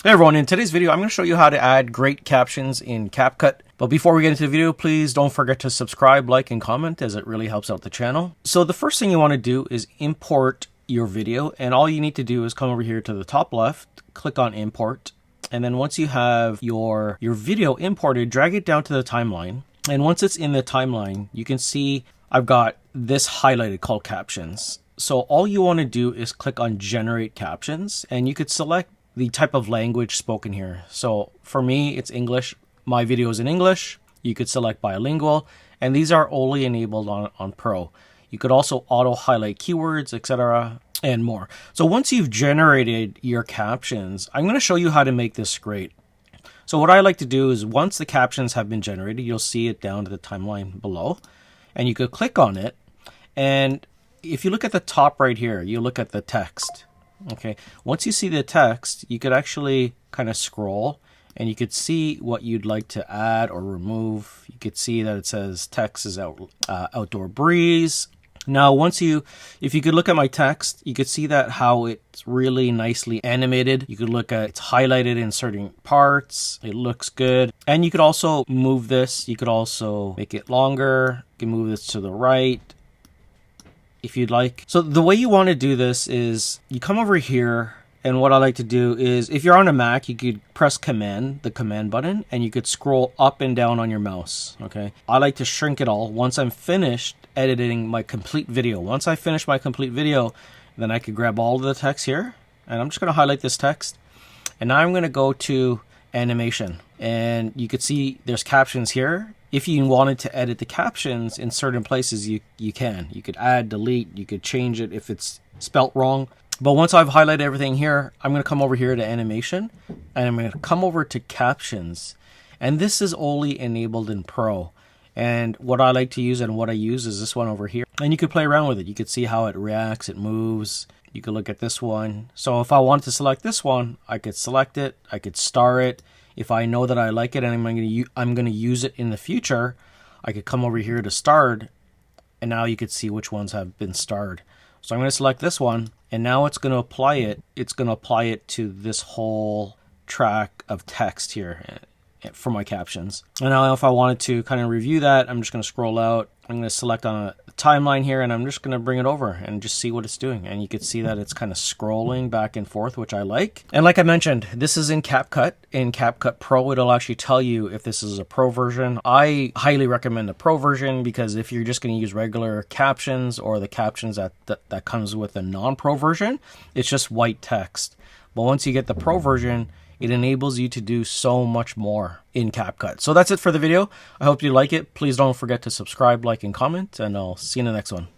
Hey everyone, in today's video I'm going to show you how to add great captions in Capcut. But before we get into the video, please don't forget to subscribe, like, and comment, as it really helps out the channel. So the first thing you want to do is import your video, and all you need to do is come over here to the top left, click on import, and then once you have your video imported, drag it down to the timeline. And once it's in the timeline, you can see I've got this highlighted called captions. So all you want to do is click on generate captions, and you could select the type of language spoken here. So for me, it's English. My video is in English. You could select bilingual, and these are only enabled on Pro. You could also auto highlight keywords, etc., and more. So once you've generated your captions, I'm going to show you how to make this great. So what I like to do is once the captions have been generated, you'll see it down to the timeline below, and you could click on it. And if you look at the top right here, you look at the text. Okay, once you see the text, you could actually kind of scroll and you could see what you'd like to add or remove. You could see that it says text is outdoor breeze. Now, if you could look at my text, you could see that how it's really nicely animated. You could look at it's highlighted in certain parts. It looks good. And you could also move this. You could also make it longer. You can move this to the right if you'd like. So the way you want to do this is you come over here, and what I like to do is if you're on a Mac, you could press the command button, and you could scroll up and down on your mouse. Okay, I like to shrink it all once I'm finished editing my complete video. Once I finish my complete video, then I could grab all of the text here, and I'm just going to highlight this text, and now I'm going to go to animation, and you could see there's captions here. If you wanted to edit the captions in certain places, you can. You could add, delete, you could change it if it's spelt wrong. But once I've highlighted everything here, I'm going to come over here to animation, and I'm going to come over to captions. And this is only enabled in Pro. And what I like to use and what I use is this one over here. And you could play around with it. You could see how it reacts, it moves. You could look at this one. So if I wanted to select this one, I could select it, I could star it. If I know that I like it and I'm going to use it in the future, I could come over here to starred, and now you could see which ones have been starred. So I'm going to select this one, and now it's going to apply it. It's going to apply it to this whole track of text here for my captions. And now if I wanted to kind of review that, I'm just going to scroll out. I'm going to select on a timeline here, and I'm just going to bring it over and just see what it's doing. And you can see that it's kind of scrolling back and forth, which I like. And like I mentioned, this is in CapCut. In CapCut Pro, it'll actually tell you if this is a Pro version. I highly recommend the Pro version, because if you're just going to use regular captions or the captions that comes with a non-Pro version, it's just white text. But once you get the Pro version, it enables you to do so much more in CapCut. So that's it for the video. I hope you like it. Please don't forget to subscribe, like, and comment, and I'll see you in the next one.